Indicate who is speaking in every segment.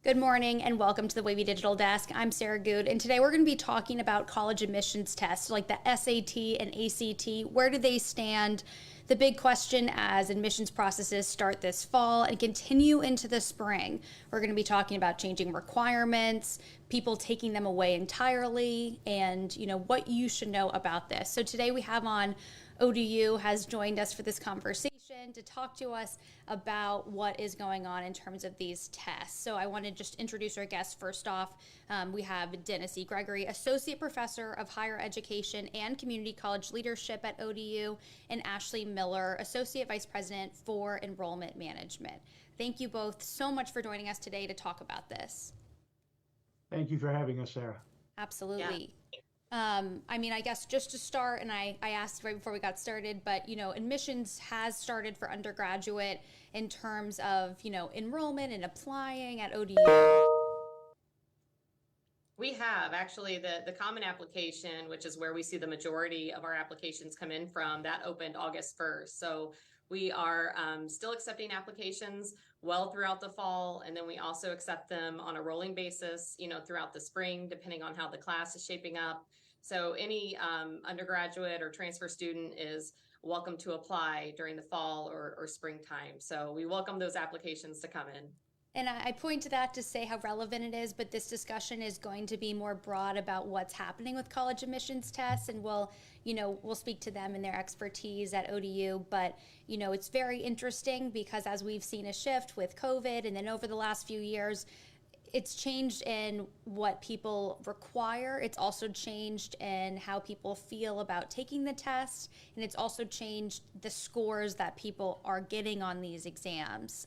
Speaker 1: Good morning and welcome to the Wavy Digital Desk. I'm Sarah Goode, and today we're going to be talking about college admissions tests like the SAT and ACT. Where do they stand? The big question as admissions processes start this fall and continue into the spring. We're going to be talking about changing requirements, people taking them away entirely, and what you should know about this. So today we have on ODU has joined us for this conversation to talk to us about what is going on in terms of these tests. So I want to just introduce our guests first off. We have Dennis E. Gregory, Associate Professor of Higher Education and Community College Leadership at ODU, and Ashley Miller, Associate Vice President for Enrollment Management. Thank you both so much for joining us today to talk about this.
Speaker 2: Thank you for having us, Sarah.
Speaker 1: Absolutely. I guess just to start, and I asked right before we got started, but admissions has started for undergraduate in terms of enrollment and applying at ODU.
Speaker 3: We have actually the common application, which is where we see the majority of our applications come in from, that opened August 1st. So we are still accepting applications well throughout the fall, and then we also accept them on a rolling basis, throughout the spring, depending on how the class is shaping up. So any undergraduate or transfer student is welcome to apply during the fall or springtime. So we welcome those applications to come in.
Speaker 1: And I point to that to say how relevant it is, but this discussion is going to be more broad about what's happening with college admissions tests, and we'll speak to them and their expertise at ODU. But it's very interesting because as we've seen a shift with COVID, and then over the last few years, it's changed in what people require. It's also changed in how people feel about taking the test, and it's also changed the scores that people are getting on these exams.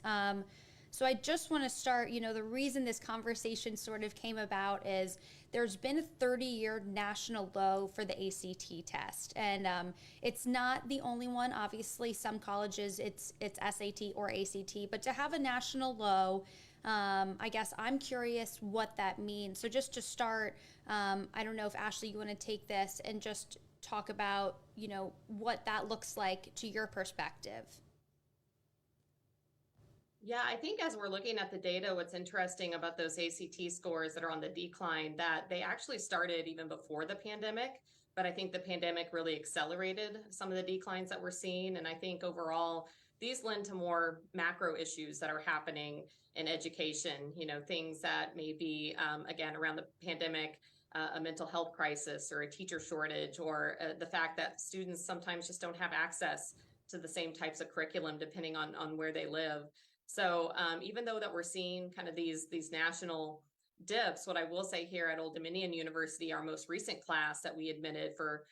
Speaker 1: So I just want to start, the reason this conversation sort of came about is there's been a 30-year national low for the ACT test. And it's not the only one. Obviously, some colleges, it's SAT or ACT. But to have a national low, I guess I'm curious what that means. So just to start, I don't know if Ashley, you want to take this and just talk about, what that looks like to your perspective.
Speaker 3: Yeah, I think as we're looking at the data, what's interesting about those ACT scores that are on the decline, that they actually started even before the pandemic, but I think the pandemic really accelerated some of the declines that we're seeing. And I think overall, these lend to more macro issues that are happening in education, things that may be, again, around the pandemic, a mental health crisis or a teacher shortage, or the fact that students sometimes just don't have access to the same types of curriculum depending on where they live. So even though that we're seeing kind of these national dips, what I will say here at Old Dominion University, our most recent class that we admitted for,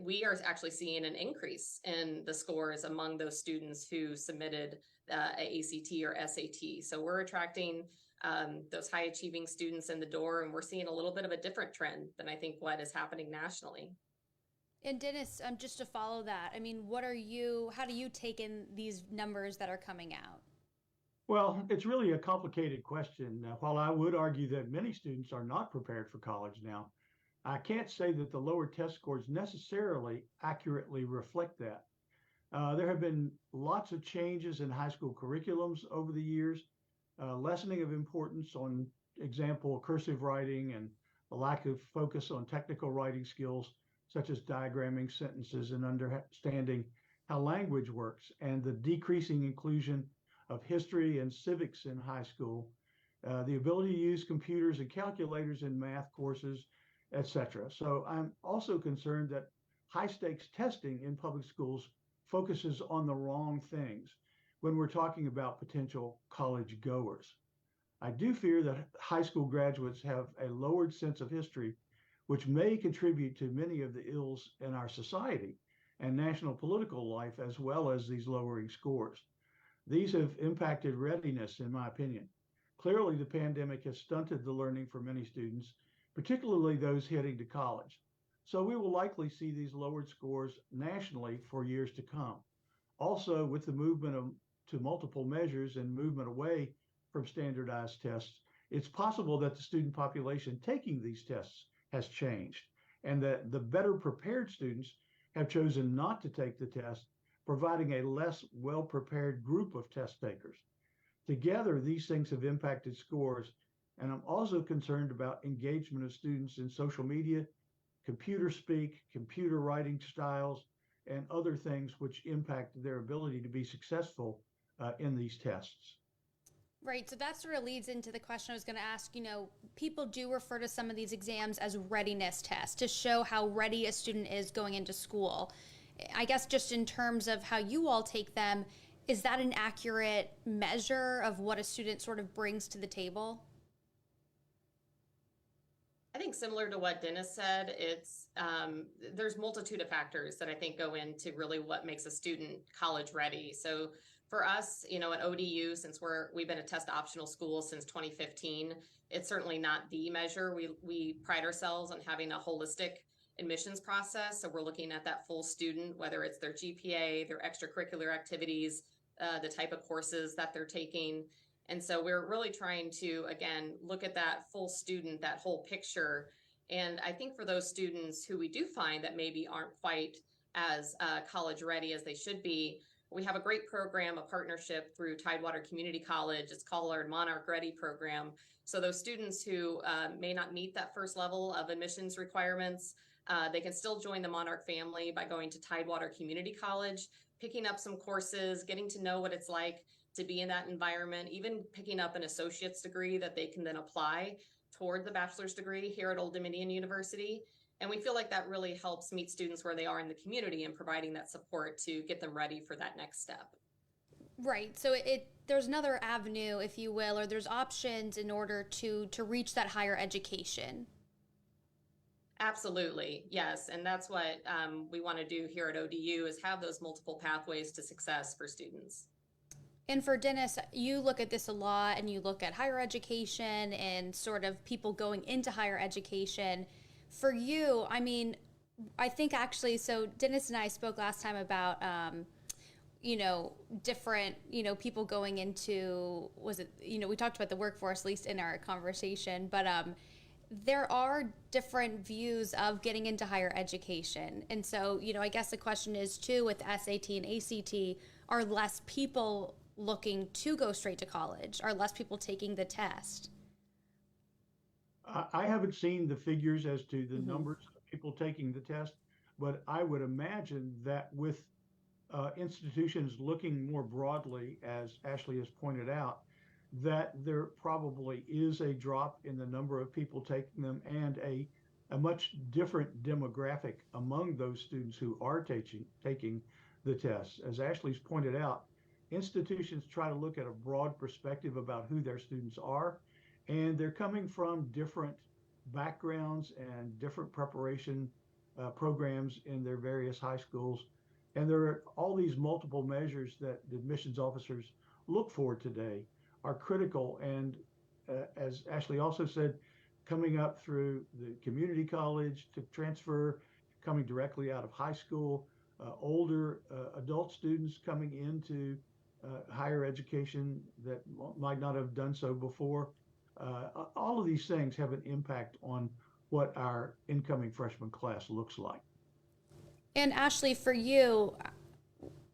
Speaker 3: we are actually seeing an increase in the scores among those students who submitted a ACT or SAT. So we're attracting those high achieving students in the door, and we're seeing a little bit of a different trend than I think what is happening nationally.
Speaker 1: And Dennis, just to follow that, how do you take in these numbers that are coming out?
Speaker 2: Well, it's really a complicated question. While I would argue that many students are not prepared for college now, I can't say that the lower test scores necessarily accurately reflect that. There have been lots of changes in high school curriculums over the years, lessening of importance on example cursive writing and a lack of focus on technical writing skills such as diagramming sentences and understanding how language works, and the decreasing inclusion of history and civics in high school, the ability to use computers and calculators in math courses, etc. So I'm also concerned that high stakes testing in public schools focuses on the wrong things when we're talking about potential college goers. I do fear that high school graduates have a lowered sense of history, which may contribute to many of the ills in our society and national political life, as well as these lowering scores. These have impacted readiness, in my opinion. Clearly, the pandemic has stunted the learning for many students, particularly those heading to college. So we will likely see these lowered scores nationally for years to come. Also, with the to multiple measures and movement away from standardized tests, it's possible that the student population taking these tests has changed, and that the better prepared students have chosen not to take the test, providing a less well prepared group of test takers. Together, these things have impacted scores. And I'm also concerned about engagement of students in social media, computer speak, computer writing styles, and other things which impact their ability to be successful in these tests.
Speaker 1: Right. So that sort of leads into the question I was going to ask. People do refer to some of these exams as readiness tests to show how ready a student is going into school. I guess just in terms of how you all take them, is that an accurate measure of what a student sort of brings to the table?
Speaker 3: I think similar to what Dennis said, it's there's multitude of factors that I think go into really what makes a student college ready. So for us, at ODU, since we've been a test optional school since 2015, it's certainly not the measure. We pride ourselves on having a holistic admissions process. So we're looking at that full student, whether it's their GPA, their extracurricular activities, the type of courses that they're taking. And so we're really trying to, again, look at that full student, that whole picture. And I think for those students who we do find that maybe aren't quite as college ready as they should be, we have a great program, a partnership through Tidewater Community College. It's called our Monarch Ready program. So those students who may not meet that first level of admissions requirements, they can still join the Monarch family by going to Tidewater Community College, picking up some courses, getting to know what it's like to be in that environment, even picking up an associate's degree that they can then apply toward the bachelor's degree here at Old Dominion University. And we feel like that really helps meet students where they are in the community and providing that support to get them ready for that next step.
Speaker 1: Right. So there's another avenue, if you will, or there's options in order to reach that higher education.
Speaker 3: Absolutely. Yes. And that's what we want to do here at ODU is have those multiple pathways to success for students.
Speaker 1: And for Dennis, you look at this a lot and you look at higher education and sort of people going into higher education. For you, I think actually, so Dennis and I spoke last time about, different, people going into, we talked about the workforce, at least in our conversation, but there are different views of getting into higher education. And so, I guess the question is too, with SAT and ACT, are less people looking to go straight to college? Are less people taking the test?
Speaker 2: I haven't seen the figures as to the numbers of people taking the test, but I would imagine that with institutions looking more broadly, as Ashley has pointed out, that there probably is a drop in the number of people taking them and a much different demographic among those students who are taking the tests. As Ashley's pointed out, institutions try to look at a broad perspective about who their students are, and they're coming from different backgrounds and different preparation programs in their various high schools. And there are all these multiple measures that the admissions officers look for today are critical. And as Ashley also said, coming up through the community college to transfer, coming directly out of high school, older adult students coming into higher education that might not have done so before. All of these things have an impact on what our incoming freshman class looks like.
Speaker 1: And Ashley, for you,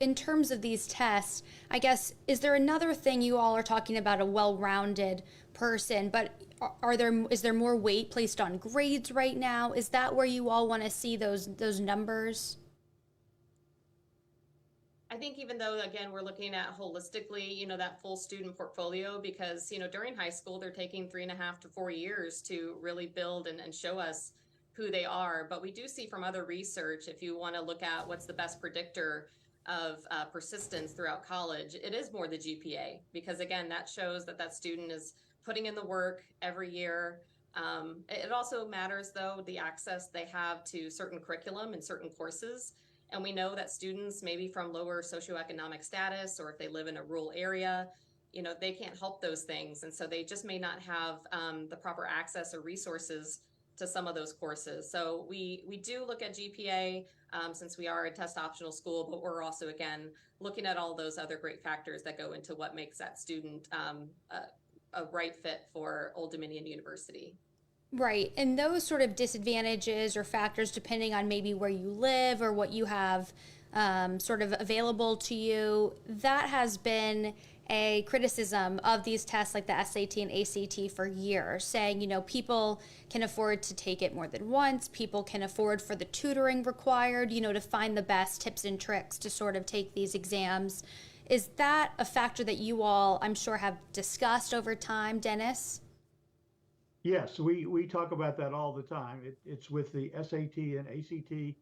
Speaker 1: in terms of these tests, I guess, is there another thing you all are talking about, a well-rounded person, but is there more weight placed on grades right now? Is that where you all want to see those numbers?
Speaker 3: I think even though, again, we're looking at holistically, that full student portfolio, because, during high school, they're taking 3.5 to 4 years to really build and show us who they are. But we do see from other research, if you want to look at what's the best predictor of persistence throughout college, it is more the GPA, because again, that shows that student is putting in the work every year. It also matters, though, the access they have to certain curriculum and certain courses. And we know that students maybe from lower socioeconomic status, or if they live in a rural area, they can't help those things. And so they just may not have the proper access or resources to some of those courses. So we do look at GPA since we are a test optional school, but we're also, again, looking at all those other great factors that go into what makes that student a right fit for Old Dominion University.
Speaker 1: Right. And those sort of disadvantages or factors, depending on maybe where you live or what you have sort of available to you, that has been a criticism of these tests like the SAT and ACT for years, saying, people can afford to take it more than once, people can afford for the tutoring required, to find the best tips and tricks to sort of take these exams. Is that a factor that you all, I'm sure, have discussed over time, Dennis?
Speaker 2: Yes, we talk about that all the time. It's with the SAT and ACT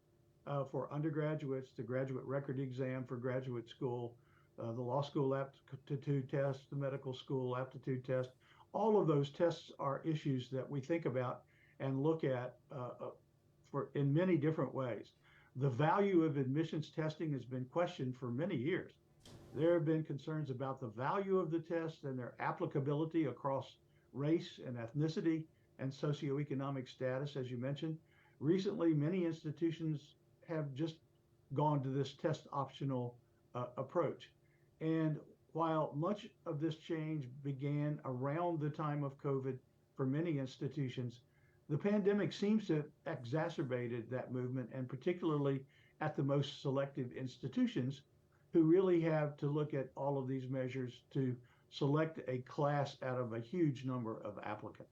Speaker 2: for undergraduates, the graduate record exam for graduate school, the law school aptitude test, the medical school aptitude test. All of those tests are issues that we think about and look at for in many different ways. The value of admissions testing has been questioned for many years. There have been concerns about the value of the test and their applicability across race and ethnicity and socioeconomic status, as you mentioned. Recently, many institutions have just gone to this test optional approach. And while much of this change began around the time of COVID for many institutions, the pandemic seems to have exacerbated that movement, and particularly at the most selective institutions who really have to look at all of these measures to select a class out of a huge number of applicants.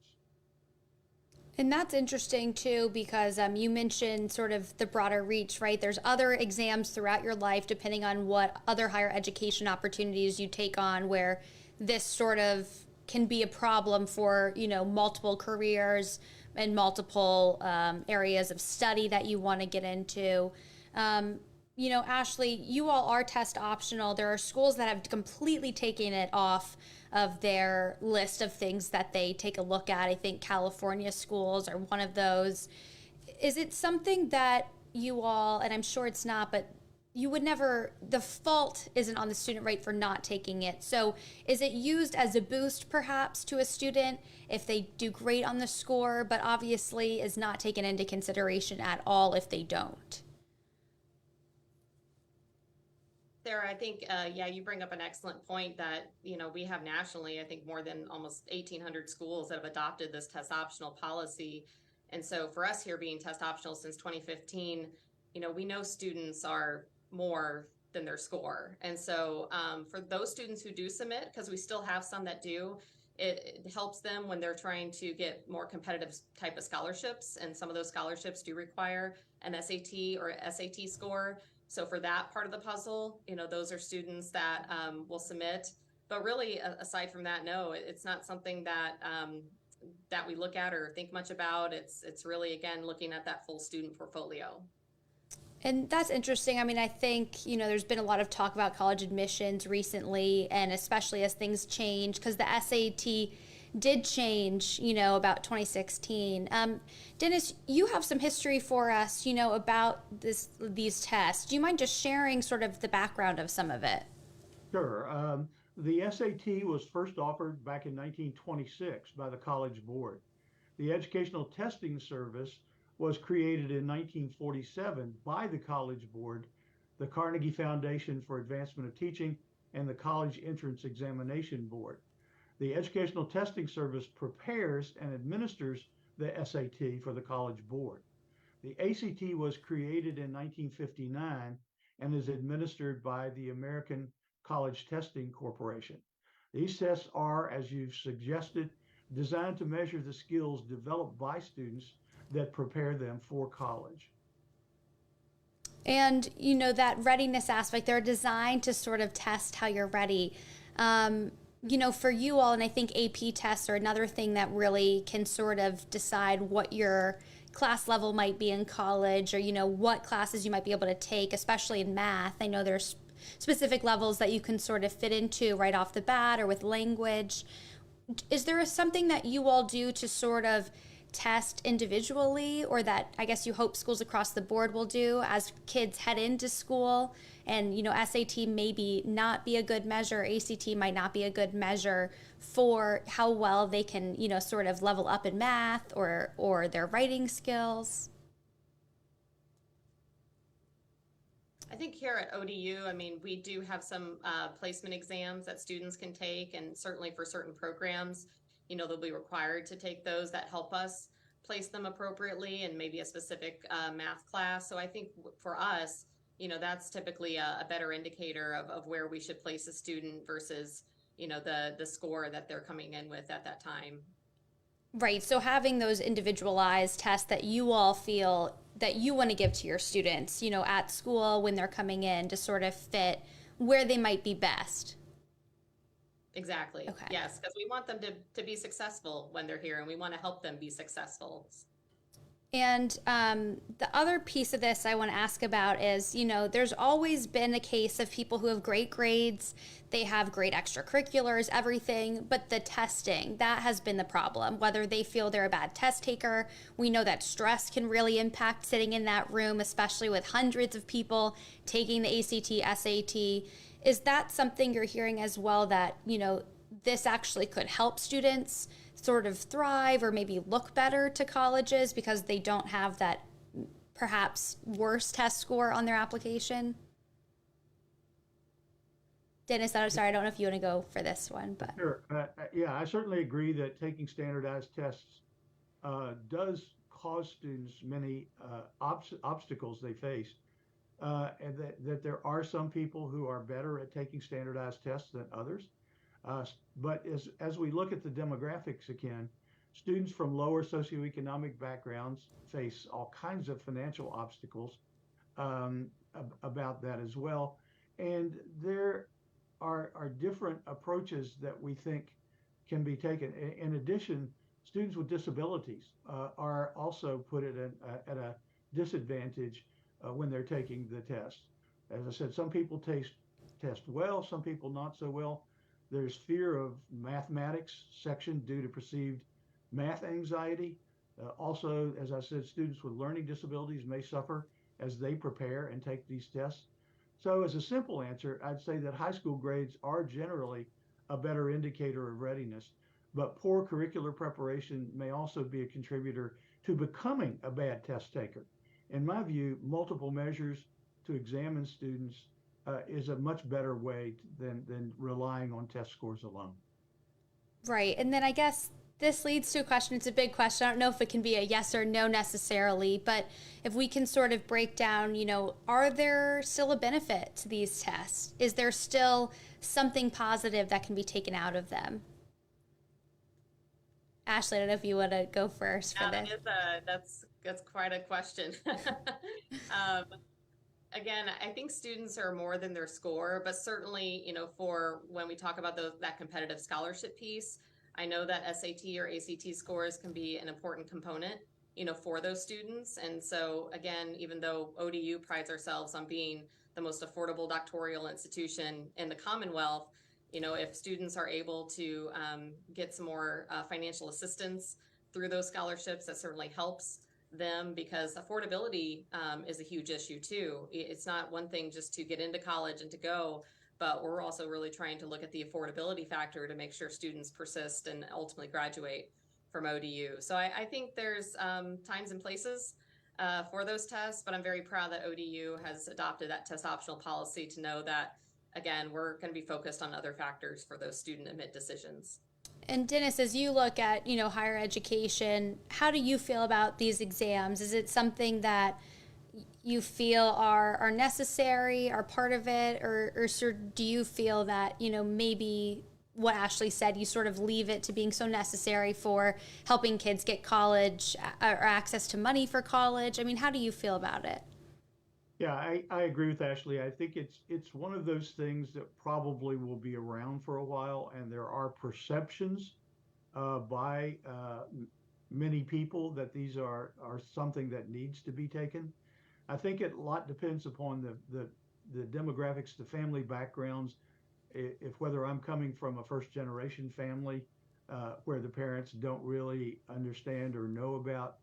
Speaker 1: And that's interesting too, because you mentioned sort of the broader reach, right? There's other exams throughout your life, depending on what other higher education opportunities you take on, where this sort of can be a problem for, multiple careers and multiple areas of study that you want to get into. Ashley, you all are test optional. There are schools that have completely taken it off of their list of things that they take a look at. I think California schools are one of those. Is it something that you all, and I'm sure it's not, but you would never, the fault isn't on the student, right, for not taking it. So is it used as a boost perhaps to a student if they do great on the score, but obviously is not taken into consideration at all if they don't?
Speaker 3: Sarah, I think, yeah, you bring up an excellent point that, we have nationally, I think more than almost 1,800 schools that have adopted this test optional policy. And so for us here being test optional since 2015, we know students are more than their score. And so for those students who do submit, because we still have some that do, it helps them when they're trying to get more competitive type of scholarships. And some of those scholarships do require an SAT or SAT score. So for that part of the puzzle, those are students that will submit. But really, aside from that, no, it's not something that that we look at or think much about. It's really, again, looking at that full student portfolio.
Speaker 1: And that's interesting. I mean, I think, there's been a lot of talk about college admissions recently, and especially as things change, because the SAT did change, about 2016. Dennis, you have some history for us, about these tests. Do you mind just sharing sort of the background of some of it?
Speaker 2: Sure. The SAT was first offered back in 1926 by the College Board. The Educational Testing Service was created in 1947 by the College Board, the Carnegie Foundation for Advancement of Teaching, and the College Entrance Examination Board. The Educational Testing Service prepares and administers the SAT for the College Board. The ACT was created in 1959 and is administered by the American College Testing Corporation. These tests are, as you've suggested, designed to measure the skills developed by students that prepare them for college.
Speaker 1: And, that readiness aspect, they're designed to sort of test how you're ready. For you all, and I think AP tests are another thing that really can sort of decide what your class level might be in college, or, what classes you might be able to take, especially in math. I know there's specific levels that you can sort of fit into right off the bat, or with language. Is there something that you all do to sort of test individually, or that I guess you hope schools across the board will do as kids head into school? And, SAT maybe not be a good measure, ACT might not be a good measure for how well they can, sort of level up in math or their writing skills.
Speaker 3: I think here at ODU, I mean, we do have some placement exams that students can take, and certainly for certain programs, they'll be required to take those that help us place them appropriately, and maybe a specific math class. So I think for us, that's typically a better indicator of where we should place a student versus, the score that they're coming in with at that time.
Speaker 1: Right. So having those individualized tests that you all feel that you want to give to your students, at school when they're coming in to sort of fit where they might be best.
Speaker 3: Exactly.
Speaker 1: Okay.
Speaker 3: Yes, because we want them to be successful when they're here, and we want to help them be successful.
Speaker 1: And the other piece of this I want to ask about is, there's always been a case of people who have great grades, they have great extracurriculars, everything, but the testing, that has been the problem. Whether they feel they're a bad test taker, we know that stress can really impact sitting in that room, especially with hundreds of people taking the ACT, SAT. Is that something you're hearing as well, that, this actually could help students sort of thrive or maybe look better to colleges because they don't have that perhaps worse test score on their application? Dennis, I'm sorry, I don't know if you want to go for this one, but
Speaker 2: Sure. Yeah, I certainly agree that taking standardized tests does cause students many obstacles they face, and that there are some people who are better at taking standardized tests than others. But as we look at the demographics again, students from lower socioeconomic backgrounds face all kinds of financial obstacles about that as well. And there are different approaches that we think can be taken. In addition, students with disabilities are also put at a disadvantage when they're taking the test. As I said, some people test well, some people not so well. There's fear of mathematics section due to perceived math anxiety. Also, as I said, students with learning disabilities may suffer as they prepare and take these tests. So, as a simple answer, I'd say that high school grades are generally a better indicator of readiness, but poor curricular preparation may also be a contributor to becoming a bad test taker. In my view, multiple measures to examine students is a much better way than relying on test scores alone.
Speaker 1: right. And then I guess this leads to a question. It's a big question. I don't know if it can be a yes or no necessarily, but if we can sort of break down, are there still a benefit to these tests? Is there still something positive that can be taken out of them? Ashley, I don't know if you want to go first for
Speaker 3: Yeah,
Speaker 1: this.
Speaker 3: that's quite a question. um, Again, I think students are more than their score, but certainly, for when we talk about that competitive scholarship piece, I know that SAT or ACT scores can be an important component, for those students. And so again, even though ODU prides ourselves on being the most affordable doctoral institution in the Commonwealth, if students are able to get some more financial assistance through those scholarships, that certainly helps them, because affordability is a huge issue too. It's not one thing just to get into college and to go, but we're also really trying to look at the affordability factor to make sure students persist and ultimately graduate from ODU. So I think there's times and places for those tests, but I'm very proud that ODU has adopted that test optional policy to know that, again, we're going to be focused on other factors for those student admit decisions.
Speaker 1: And Dennis, as you look at, higher education, how do you feel about these exams? Is it something that you feel are necessary, are part of it, or sort do you feel that, maybe what Ashley said, you sort of leave it to being so necessary for helping kids get college or access to money for college? I mean, how do you feel about it?
Speaker 2: Yeah, I agree with Ashley. I think it's one of those things that probably will be around for a while, and there are perceptions by many people that these are something that needs to be taken. I think a lot depends upon the demographics, the family backgrounds. If whether I'm coming from a first generation family where the parents don't really understand or know about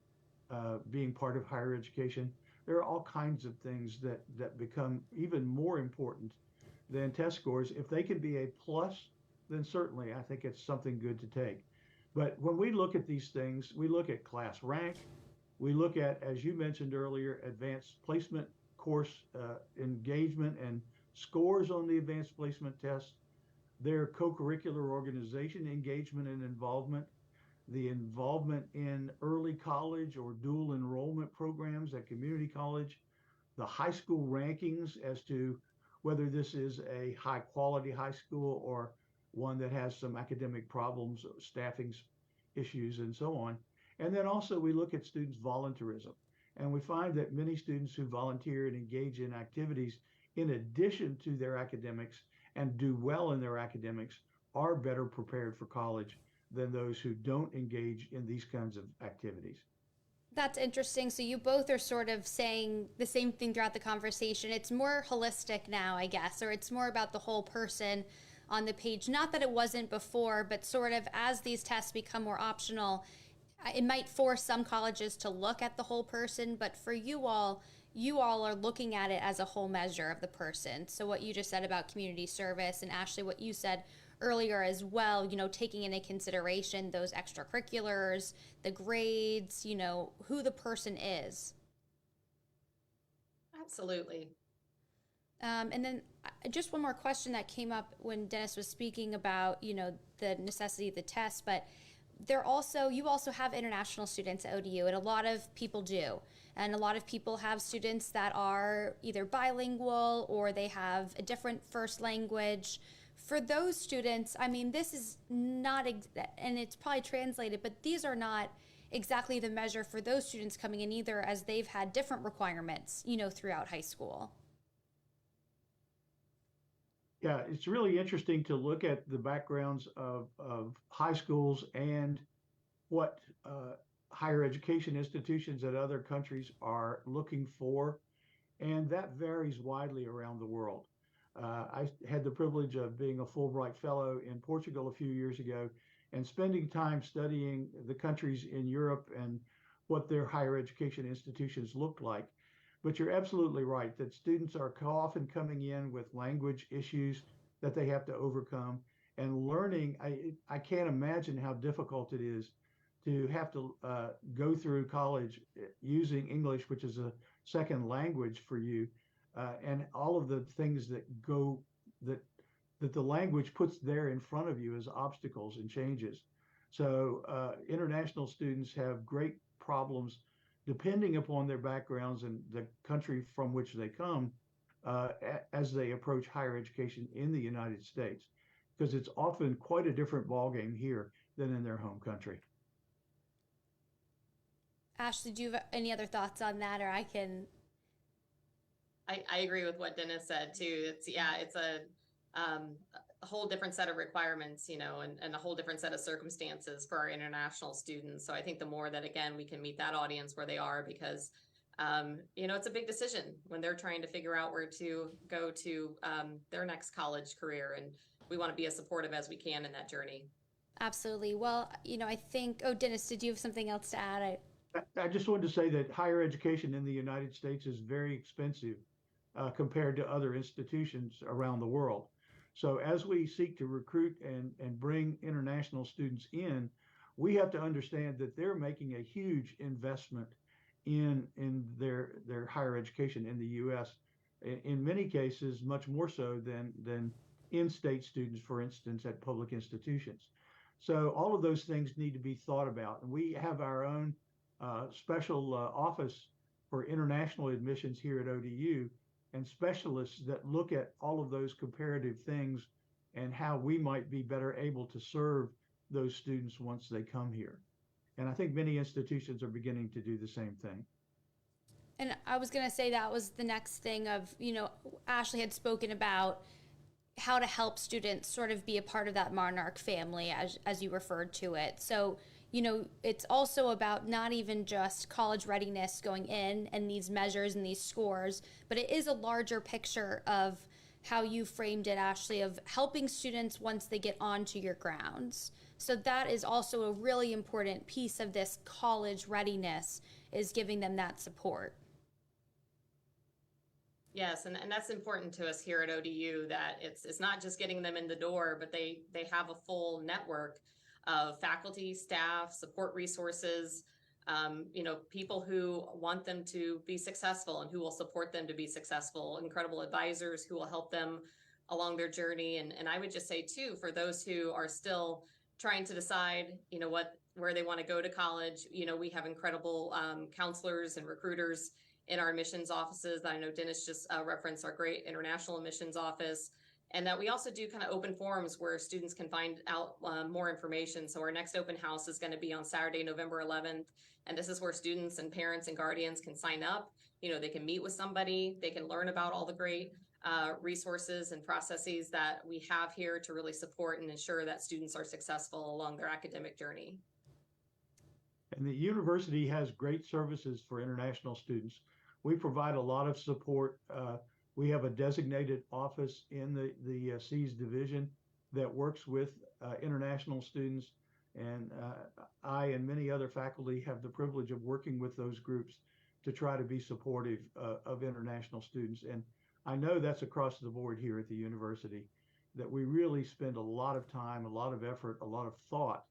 Speaker 2: being part of higher education, there are all kinds of things that become even more important than test scores. If they can be a plus, then certainly I think it's something good to take. But when we look at these things, we look at class rank, we look at, as you mentioned earlier, advanced placement course engagement and scores on the advanced placement test, their co-curricular organization engagement and involvement, the involvement in early college or dual enrollment programs at community college, the high school rankings as to whether this is a high quality high school or one that has some academic problems, staffing issues, and so on. And then also we look at students' volunteerism. And we find that many students who volunteer and engage in activities in addition to their academics and do well in their academics are better prepared for college than those who don't engage in these kinds of activities.
Speaker 1: That's interesting. So you both are sort of saying the same thing throughout the conversation. It's more holistic now, I guess, or it's more about the whole person on the page. Not that it wasn't before, but sort of as these tests become more optional, it might force some colleges to look at the whole person, but for you all are looking at it as a whole measure of the person. So what you just said about community service, and Ashley, what you said earlier as well, taking into consideration those extracurriculars, the grades, who the person is.
Speaker 3: Absolutely.
Speaker 1: And then just one more question that came up when Dennis was speaking about, the necessity of the test, but you also have international students at ODU, and a lot of people do. And a lot of people have students that are either bilingual or they have a different first language. For those students, I mean, this is not, and it's probably translated, but these are not exactly the measure for those students coming in either, as they've had different requirements, throughout high school.
Speaker 2: Yeah, it's really interesting to look at the backgrounds of high schools and what higher education institutions at other countries are looking for, and that varies widely around the world. I had the privilege of being a Fulbright Fellow in Portugal a few years ago and spending time studying the countries in Europe and what their higher education institutions look like. But you're absolutely right that students are often coming in with language issues that they have to overcome and learning. I can't imagine how difficult it is to have to go through college using English, which is a second language for you, and all of the things that the language puts there in front of you as obstacles and changes. So international students have great problems depending upon their backgrounds and the country from which they come as they approach higher education in the United States, because it's often quite a different ballgame here than in their home country.
Speaker 1: Ashley, do you have any other thoughts on that, or I can?
Speaker 3: I agree with what Dennis said too. It's a whole different set of requirements, and a whole different set of circumstances for our international students. So I think the more that, again, we can meet that audience where they are, because, it's a big decision when they're trying to figure out where to go to their next college career. And we want to be as supportive as we can in that journey.
Speaker 1: Absolutely. Well, I think, Dennis, did you have something else to add?
Speaker 2: I just wanted to say that higher education in the United States is very expensive compared to other institutions around the world. So as we seek to recruit and bring international students in, we have to understand that they're making a huge investment in their higher education in the U.S. In many cases, much more so than in-state students, for instance, at public institutions. So all of those things need to be thought about. And we have our own special office for international admissions here at ODU, and specialists that look at all of those comparative things and how we might be better able to serve those students once they come here. And I think many institutions are beginning to do the same thing.
Speaker 1: And I was going to say that was the next thing of, Ashley had spoken about how to help students sort of be a part of that Monarch family, as you referred to it. So, it's also about not even just college readiness going in and these measures and these scores, but it is a larger picture of how you framed it, Ashley, of helping students once they get onto your grounds. So that is also a really important piece of this college readiness, is giving them that support.
Speaker 3: Yes, and that's important to us here at ODU, that it's not just getting them in the door, but they have a full network of faculty, staff, support resources, people who want them to be successful and who will support them to be successful, incredible advisors who will help them along their journey. And I would just say too, for those who are still trying to decide, where they want to go to college, we have incredible counselors and recruiters in our admissions offices. I know Dennis just referenced our great international admissions office. and that we also do kind of open forums where students can find out more information. So our next open house is going to be on Saturday, November 11th. And this is where students and parents and guardians can sign up. They can meet with somebody, they can learn about all the great resources and processes that we have here to really support and ensure that students are successful along their academic journey.
Speaker 2: And the university has great services for international students. We provide a lot of support. We have a designated office in the C's division that works with international students. And I and many other faculty have the privilege of working with those groups to try to be supportive of international students. And I know that's across the board here at the university, that we really spend a lot of time, a lot of effort, a lot of thought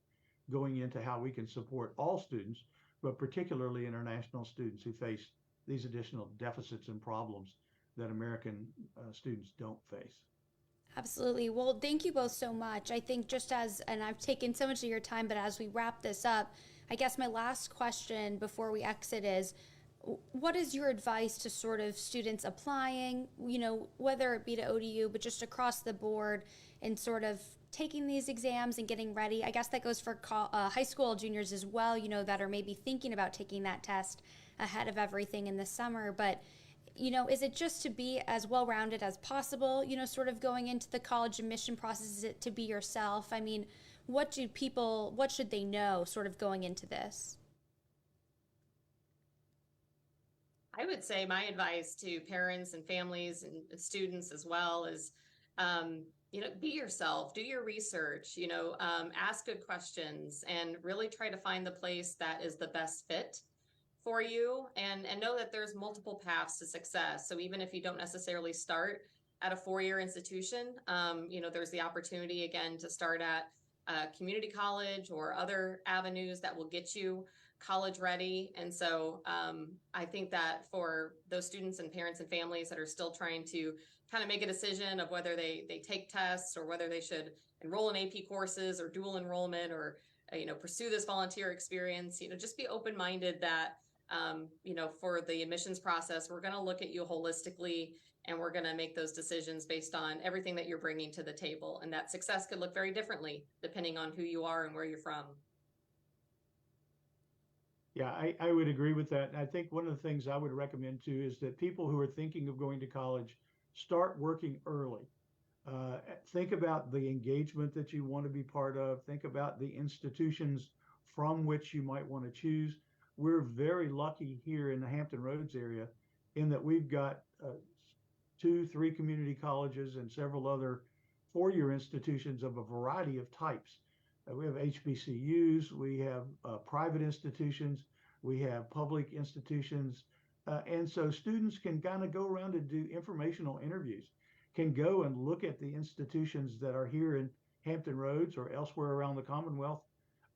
Speaker 2: going into how we can support all students, but particularly international students who face these additional deficits and problems that American students don't face.
Speaker 1: Absolutely. Well, thank you both so much. I think and I've taken so much of your time, but as we wrap this up, I guess my last question before we exit is, what is your advice to sort of students applying, whether it be to ODU, but just across the board, and sort of taking these exams and getting ready? I guess that goes for high school juniors as well, that are maybe thinking about taking that test ahead of everything in the summer. But, is it just to be as well-rounded as possible, sort of going into the college admission process? Is it to be yourself? I mean, what should they know sort of going into this?
Speaker 3: I would say my advice to parents and families and students as well is, be yourself, do your research, ask good questions, and really try to find the place that is the best fit for you, and know that there's multiple paths to success. So even if you don't necessarily start at a four-year institution, there's the opportunity again to start at community college or other avenues that will get you college ready. And so I think that for those students and parents and families that are still trying to kind of make a decision of whether they take tests or whether they should enroll in AP courses or dual enrollment or pursue this volunteer experience, just be open-minded that for the admissions process, we're going to look at you holistically, and we're going to make those decisions based on everything that you're bringing to the table. And that success could look very differently depending on who you are and where you're from.
Speaker 2: Yeah, I would agree with that. And I think one of the things I would recommend too is that people who are thinking of going to college start working early. Think about the engagement that you want to be part of. Think about the institutions from which you might want to choose. We're very lucky here in the Hampton Roads area in that we've got 2-3 community colleges and several other four-year institutions of a variety of types. We have HBCUs, we have private institutions, we have public institutions. And so students can kind of go around and do informational interviews, can go and look at the institutions that are here in Hampton Roads or elsewhere around the Commonwealth,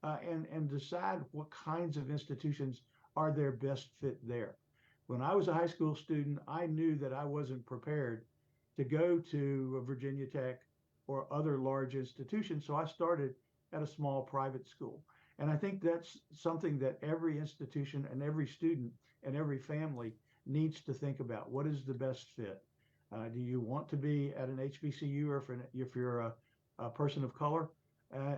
Speaker 2: and decide what kinds of institutions are their best fit there. When I was a high school student, I knew that I wasn't prepared to go to Virginia Tech or other large institutions, so I started at a small private school. And I think that's something that every institution and every student and every family needs to think about. What is the best fit? Do you want to be at an HBCU, or if you're a person of color?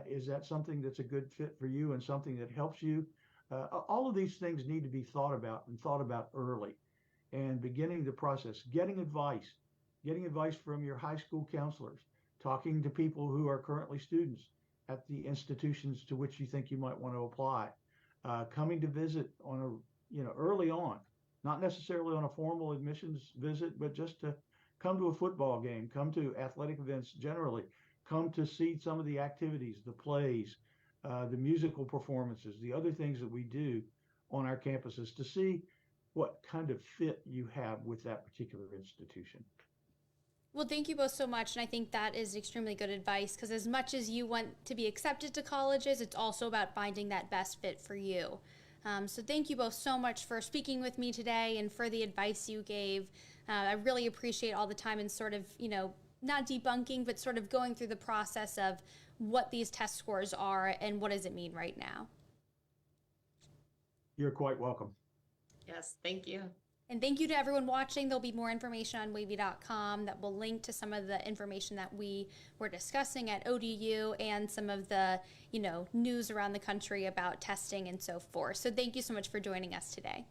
Speaker 2: Is that something that's a good fit for you and something that helps you? All of these things need to be thought about early, and beginning the process, getting advice from your high school counselors, talking to people who are currently students at the institutions to which you think you might want to apply, coming to visit early on, not necessarily on a formal admissions visit, but just to come to a football game, come to athletic events generally, come to see some of the activities, the plays, the musical performances, the other things that we do on our campuses, to see what kind of fit you have with that particular institution.
Speaker 1: Well, thank you both so much. And I think that is extremely good advice, because as much as you want to be accepted to colleges, it's also about finding that best fit for you. So thank you both so much for speaking with me today and for the advice you gave. I really appreciate all the time and sort of, not debunking, but sort of going through the process of what these test scores are and what does it mean right now.
Speaker 2: You're quite welcome.
Speaker 3: Yes, thank you.
Speaker 1: And thank you to everyone watching. There'll be more information on wavy.com that will link to some of the information that we were discussing at ODU and some of the, news around the country about testing and so forth. So thank you so much for joining us today.